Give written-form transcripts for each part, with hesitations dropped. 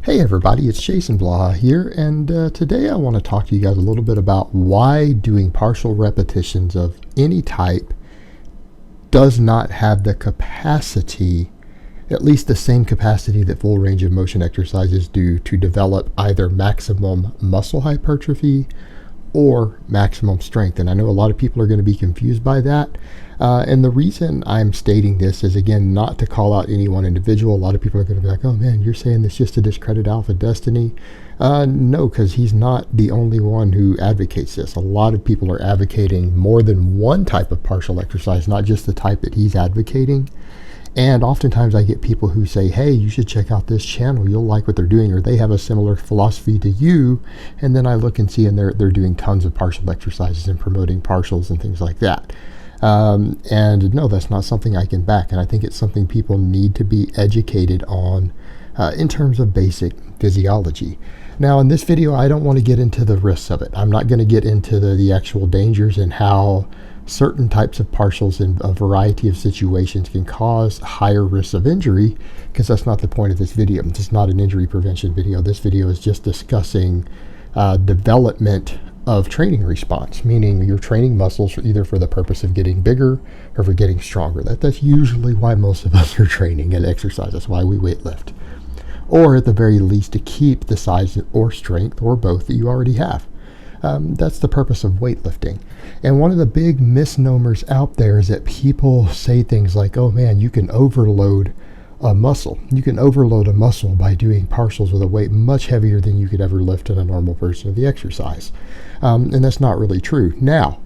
Hey everybody, it's Jason Blaha here, and today I want to talk to you guys a little bit about why doing partial repetitions of any type does not have the capacity, at least the same capacity that full range of motion exercises do, to develop either maximum muscle hypertrophy or maximum strength. And I know a lot of people are going to be confused by that. And the reason I'm stating this is, again, not to call out any one individual. A lot of people are going to be like, oh man, you're saying this just to discredit Alpha Destiny. No, because he's not the only one who advocates this. A lot of people are advocating more than one type of partial exercise, not just the type that he's advocating. And oftentimes I get people who say, hey, you should check out this channel. You'll like what they're doing, or they have a similar philosophy to you. And then I look and see, and they're doing tons of partial exercises and promoting partials and things like that. And no, that's not something I can back. And I think it's something people need to be educated on in terms of basic physiology. Now, in this video, I don't want to get into the risks of it. I'm not going to get into the actual dangers and how certain types of partials in a variety of situations can cause higher risks of injury, because that's not the point of this video. This is not an injury prevention video. This video is just discussing development of training response, meaning you're training muscles either for the purpose of getting bigger or for getting stronger. That's usually why most of us are training and exercise. That's why we weightlift. Or at the very least to keep the size or strength or both that you already have. That's the purpose of weightlifting. And one of the big misnomers out there is that people say things like, oh man, you can overload a muscle. You can overload a muscle by doing partials with a weight much heavier than you could ever lift in a normal version of the exercise. And that's not really true. Now,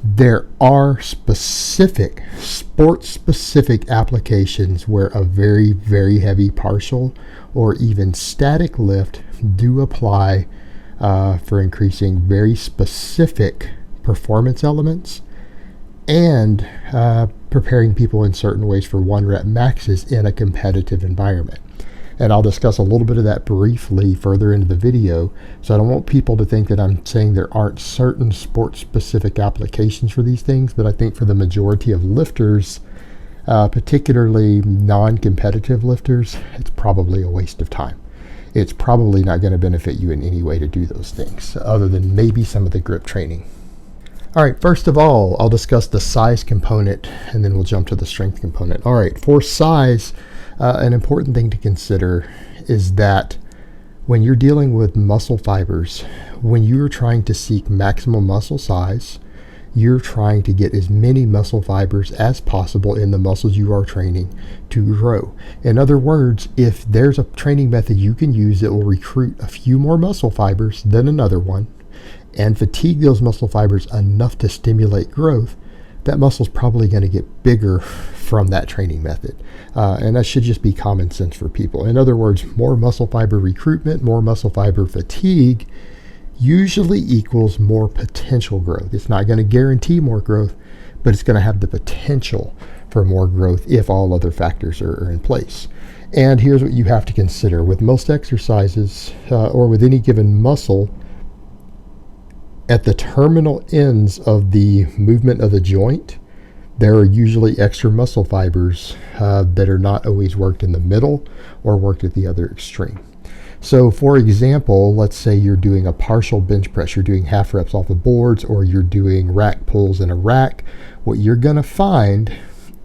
there are specific, sport-specific applications where a very, very heavy partial or even static lift do apply for increasing very specific performance elements and preparing people in certain ways for one rep maxes in a competitive environment. And I'll discuss a little bit of that briefly further into the video. So I don't want people to think that I'm saying there aren't certain sport-specific applications for these things, but I think for the majority of lifters, particularly non-competitive lifters, it's probably a waste of time. It's probably not going to benefit you in any way to do those things, other than maybe some of the grip training. All right, first of all, I'll discuss the size component, and then we'll jump to the strength component. All right, for size, an important thing to consider is that when you're dealing with muscle fibers, when you're trying to seek maximum muscle size, you're trying to get as many muscle fibers as possible in the muscles you are training to grow. In other words, if there's a training method you can use that will recruit a few more muscle fibers than another one and fatigue those muscle fibers enough to stimulate growth, that muscle's probably going to get bigger from that training method. And that should just be common sense for people. In other words, more muscle fiber recruitment, more muscle fiber fatigue usually equals more potential growth. It's not going to guarantee more growth, but it's going to have the potential for more growth if all other factors are in place. And here's what you have to consider. With most exercises, or with any given muscle, at the terminal ends of the movement of the joint, there are usually extra muscle fibers that are not always worked in the middle or worked at the other extreme. So for example, let's say you're doing a partial bench press, you're doing half reps off the boards, or you're doing rack pulls in a rack. What you're going to find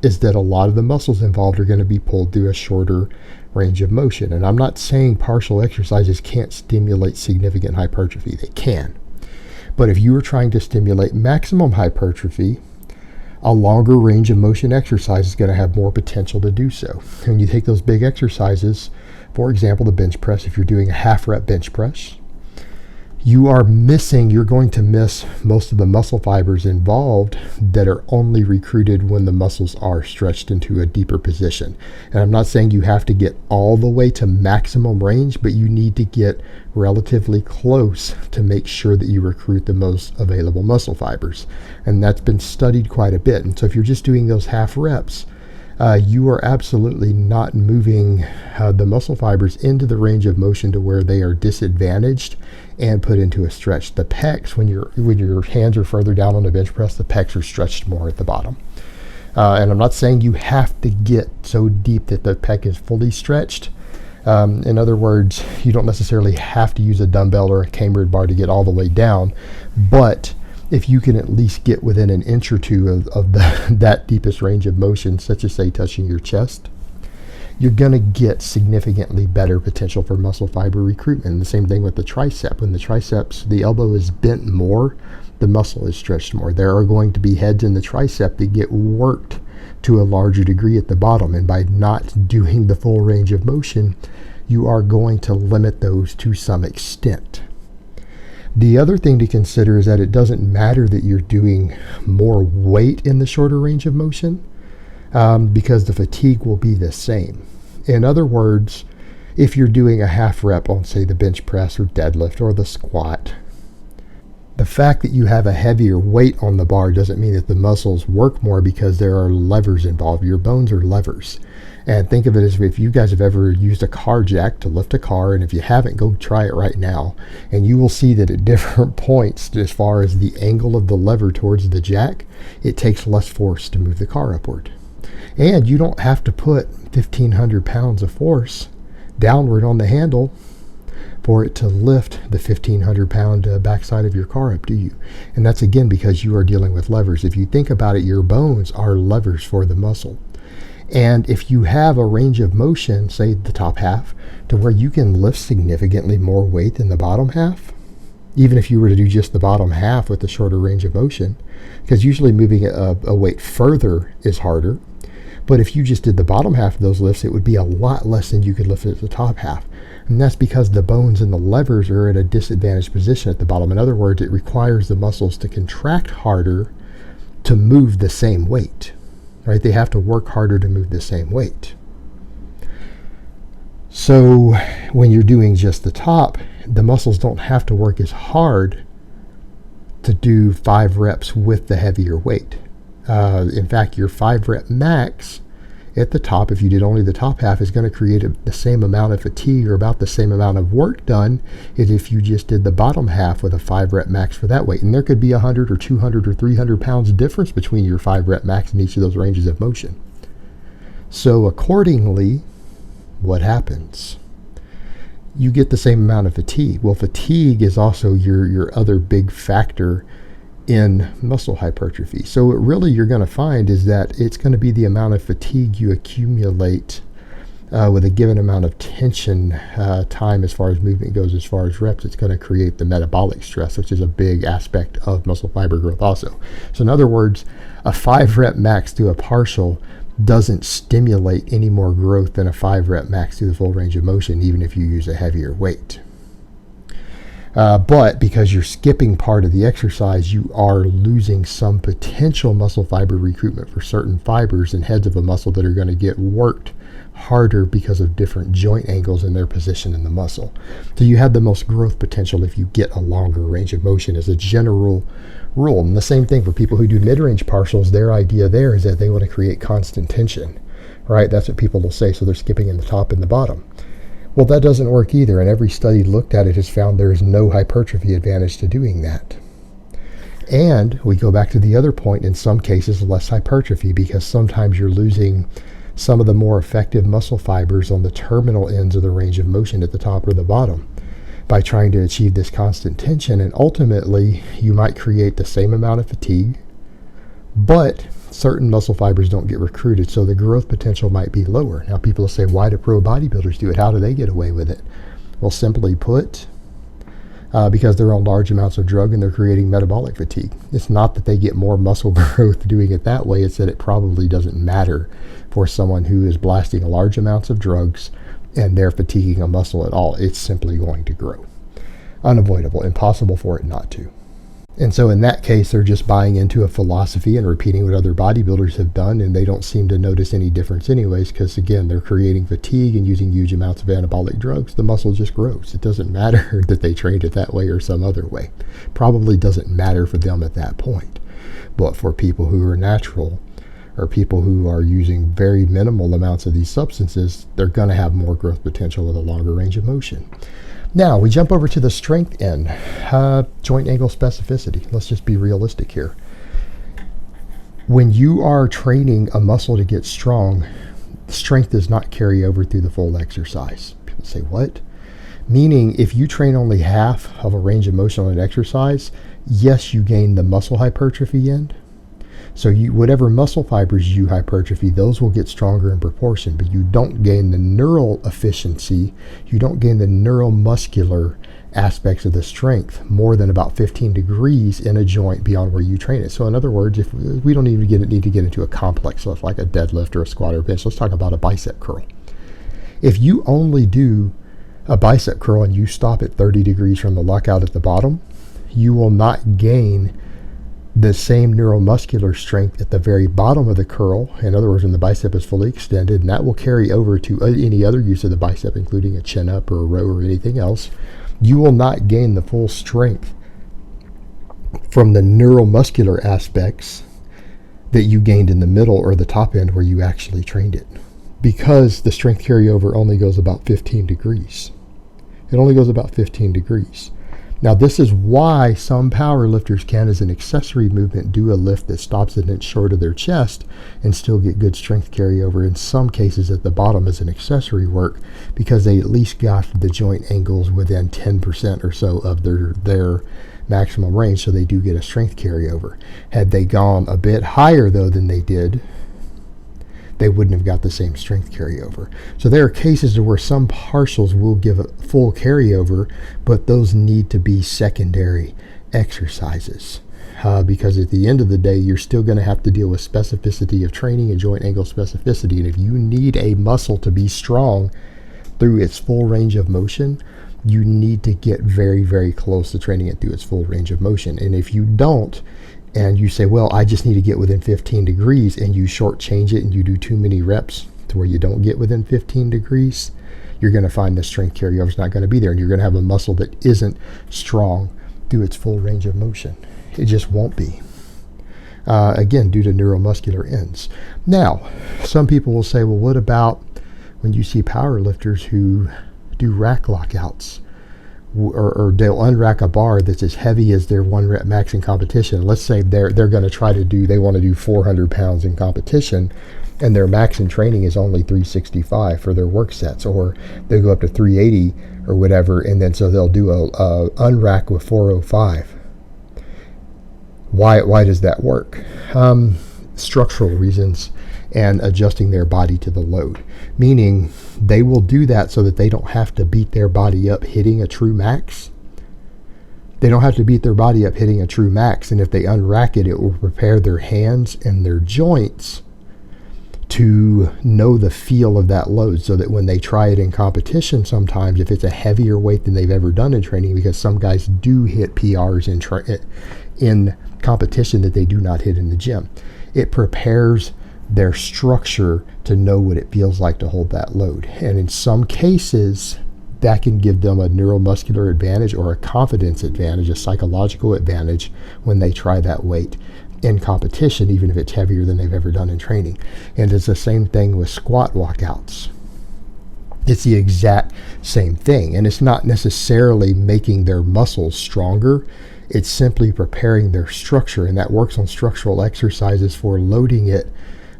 is that a lot of the muscles involved are going to be pulled through a shorter range of motion. And I'm not saying partial exercises can't stimulate significant hypertrophy. They can. But if you are trying to stimulate maximum hypertrophy, a longer range of motion exercise is going to have more potential to do so. When you take those big exercises, for example, the bench press, if you're doing a half rep bench press, you're going to miss most of the muscle fibers involved that are only recruited when the muscles are stretched into a deeper position. And I'm not saying you have to get all the way to maximum range, but you need to get relatively close to make sure that you recruit the most available muscle fibers. And that's been studied quite a bit. And so if you're just doing those half reps, you are absolutely not moving the muscle fibers into the range of motion to where they are disadvantaged and put into a stretch. The pecs, when your hands are further down on the bench press, the pecs are stretched more at the bottom. And I'm not saying you have to get so deep that the pec is fully stretched, In other words, you don't necessarily have to use a dumbbell or a cambered bar to get all the way down, but if you can at least get within an inch or two of that deepest range of motion, such as, say, touching your chest, you're going to get significantly better potential for muscle fiber recruitment. The same thing with the tricep. When the triceps, the elbow is bent more, the muscle is stretched more. There are going to be heads in the tricep that get worked to a larger degree at the bottom, and by not doing the full range of motion, you are going to limit those to some extent. The other thing to consider is that it doesn't matter that you're doing more weight in the shorter range of motion, because the fatigue will be the same. In other words, if you're doing a half rep on, say, the bench press or deadlift or the squat, the fact that you have a heavier weight on the bar doesn't mean that the muscles work more, because there are levers involved. Your bones are levers. And think of it as if you guys have ever used a car jack to lift a car, and if you haven't, go try it right now. And you will see that at different points, as far as the angle of the lever towards the jack, it takes less force to move the car upward. And you don't have to put 1,500 pounds of force downward on the handle for it to lift the 1,500 pound backside of your car up, do you? And that's again because you are dealing with levers. If you think about it, your bones are levers for the muscle. And if you have a range of motion, say the top half, to where you can lift significantly more weight than the bottom half, even if you were to do just the bottom half with the shorter range of motion, because usually moving a weight further is harder. But if you just did the bottom half of those lifts, it would be a lot less than you could lift at the top half. And that's because the bones and the levers are at a disadvantaged position at the bottom. In other words, it requires the muscles to contract harder to move the same weight. Right? They have to work harder to move the same weight. So when you're doing just the top, the muscles don't have to work as hard to do 5 reps with the heavier weight. In fact, your 5 rep max at the top, if you did only the top half, is going to create the same amount of fatigue or about the same amount of work done as if you just did the bottom half with a 5 rep max for that weight. And there could be 100 or 200 or 300 pounds difference between your 5 rep max and each of those ranges of motion. So accordingly, what happens? You get the same amount of fatigue. Well, fatigue is also your other big factor in muscle hypertrophy. So what really you're going to find is that it's going to be the amount of fatigue you accumulate with a given amount of tension time as far as movement goes, as far as reps. It's going to create the metabolic stress, which is a big aspect of muscle fiber growth also. So in other words, a 5 rep max to a partial doesn't stimulate any more growth than a 5 rep max to the full range of motion, even if you use a heavier weight. But because you're skipping part of the exercise, you are losing some potential muscle fiber recruitment for certain fibers and heads of a muscle that are going to get worked harder because of different joint angles in their position in the muscle. So you have the most growth potential if you get a longer range of motion as a general rule. And the same thing for people who do mid-range partials, their idea there is that they want to create constant tension, right? That's what people will say. So they're skipping in the top and the bottom. Well, that doesn't work either, and every study looked at it has found there is no hypertrophy advantage to doing that. And we go back to the other point, in some cases less hypertrophy, because sometimes you're losing some of the more effective muscle fibers on the terminal ends of the range of motion at the top or the bottom by trying to achieve this constant tension, and ultimately you might create the same amount of fatigue, but certain muscle fibers don't get recruited, so the growth potential might be lower. Now people will say, why do pro bodybuilders do it? How do they get away with it? Well, simply put, because they're on large amounts of drug and they're creating metabolic fatigue. It's not that they get more muscle growth doing it that way, it's that it probably doesn't matter for someone who is blasting large amounts of drugs and they're fatiguing a muscle at all. It's simply going to grow. Unavoidable, impossible for it not to. And so in that case, they're just buying into a philosophy and repeating what other bodybuilders have done, and they don't seem to notice any difference anyways, because again, they're creating fatigue and using huge amounts of anabolic drugs. The muscle just grows. It doesn't matter that they trained it that way or some other way. Probably doesn't matter for them at that point. But for people who are natural, or people who are using very minimal amounts of these substances, they're going to have more growth potential with a longer range of motion. Now, we jump over to the strength end, joint angle specificity. Let's just be realistic here. When you are training a muscle to get strong, strength does not carry over through the full exercise. You say, what? Meaning, if you train only half of a range of motion on an exercise, yes, you gain the muscle hypertrophy end. So whatever muscle fibers you hypertrophy, those will get stronger in proportion, but you don't gain the neural efficiency, you don't gain the neuromuscular aspects of the strength more than about 15 degrees in a joint beyond where you train it. So in other words, if we don't need to get into a complex stuff like a deadlift or a squat or a bench, let's talk about a bicep curl. If you only do a bicep curl and you stop at 30 degrees from the lockout at the bottom, you will not gain the same neuromuscular strength at the very bottom of the curl. In other words, when the bicep is fully extended, and that will carry over to any other use of the bicep, including a chin up or a row or anything else. You will not gain the full strength from the neuromuscular aspects that you gained in the middle or the top end where you actually trained it, because the strength carryover only goes about 15 degrees. It only goes about 15 degrees. Now, this is why some power lifters can, as an accessory movement, do a lift that stops an inch short of their chest and still get good strength carryover, in some cases at the bottom as an accessory work, because they at least got the joint angles within 10% or so of their maximum range, so they do get a strength carryover. Had they gone a bit higher, though, than they did, they wouldn't have got the same strength carryover. So there are cases where some partials will give a full carryover, but those need to be secondary exercises. Because at the end of the day, you're still going to have to deal with specificity of training and joint angle specificity. And if you need a muscle to be strong through its full range of motion, you need to get very, very close to training it through its full range of motion. And if you don't, and you say, well, I just need to get within 15 degrees, and you shortchange it and you do too many reps to where you don't get within 15 degrees, you're going to find the strength carryover is not going to be there, and you're going to have a muscle that isn't strong through its full range of motion. It just won't be. Again, due to neuromuscular ends. Now, some people will say, well, what about when you see power lifters who do rack lockouts? Or they'll unrack a bar that's as heavy as their 1 rep max in competition. Let's say they're going to they want to do 400 pounds in competition, and their max in training is only 365 for their work sets, or they go up to 380 or whatever, and then so they'll do a unrack with 405. Why does that work? Structural reasons and adjusting their body to the load. Meaning they will do that so that they don't have to beat their body up hitting a true max. They don't have to beat their body up hitting a true max, and if they unrack it, it will prepare their hands and their joints to know the feel of that load, so that when they try it in competition, sometimes if it's a heavier weight than they've ever done in training, because some guys do hit PRs in competition that they do not hit in the gym, it prepares their structure to know what it feels like to hold that load. And in some cases, that can give them a neuromuscular advantage or a confidence advantage, a psychological advantage when they try that weight in competition, even if it's heavier than they've ever done in training. And it's the same thing with squat walkouts. It's the exact same thing. And it's not necessarily making their muscles stronger. It's simply preparing their structure. And that works on structural exercises for loading it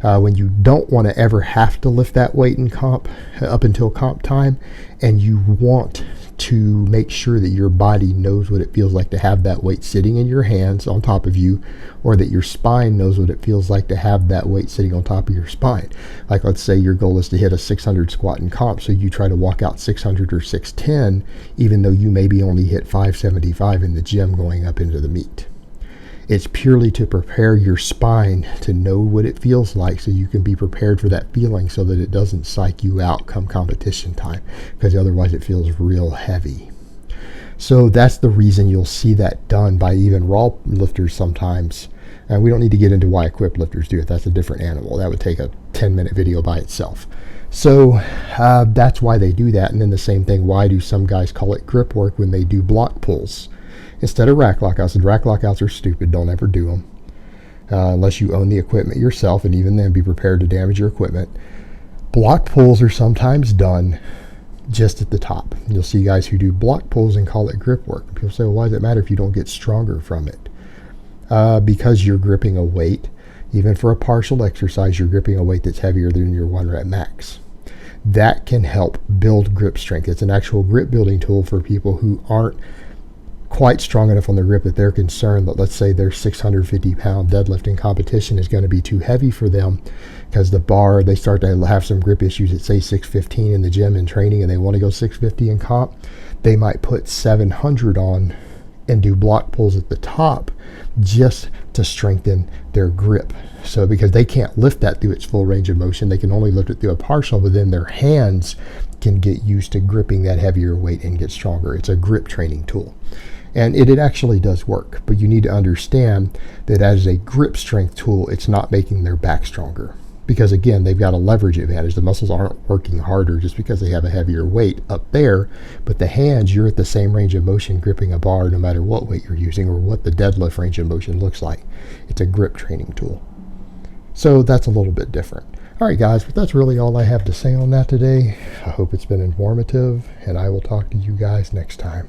when you don't want to ever have to lift that weight in comp up until comp time, and you want to make sure that your body knows what it feels like to have that weight sitting in your hands on top of you, or that your spine knows what it feels like to have that weight sitting on top of your spine. Like, let's say your goal is to hit a 600 squat in comp, so you try to walk out 600 or 610, even though you maybe only hit 575 in the gym going up into the meet. It's purely to prepare your spine to know what it feels like, so you can be prepared for that feeling, so that it doesn't psych you out come competition time, because otherwise it feels real heavy. So that's the reason you'll see that done by even raw lifters sometimes. And we don't need to get into why equipped lifters do it. That's a different animal. That would take a 10-minute video by itself. So that's why they do that. And then the same thing, why do some guys call it grip work when they do block pulls instead of rack lockouts? And rack lockouts are stupid. Don't ever do them unless you own the equipment yourself, and even then be prepared to damage your equipment. Block pulls are sometimes done just at the top. You'll see guys who do block pulls and call it grip work. People say, well, why does it matter if you don't get stronger from it? Because you're gripping a weight. Even for a partial exercise, you're gripping a weight that's heavier than your 1 rep max. that can help build grip strength. It's an actual grip building tool for people who aren't quite strong enough on the grip that they're concerned that, let's say, their 650-pound deadlifting competition is going to be too heavy for them because the bar, they start to have some grip issues at, say, 615 in the gym in training, and they want to go 650 in comp. They might put 700 on and do block pulls at the top just to strengthen their grip. So because they can't lift that through its full range of motion, they can only lift it through a partial, but then their hands can get used to gripping that heavier weight and get stronger. It's a grip training tool. And it actually does work, but you need to understand that as a grip strength tool, it's not making their back stronger. Because again, they've got a leverage advantage. The muscles aren't working harder just because they have a heavier weight up there, but the hands, you're at the same range of motion gripping a bar no matter what weight you're using or what the deadlift range of motion looks like. It's a grip training tool. So that's a little bit different. All right, guys, but that's really all I have to say on that today. I hope it's been informative, and I will talk to you guys next time.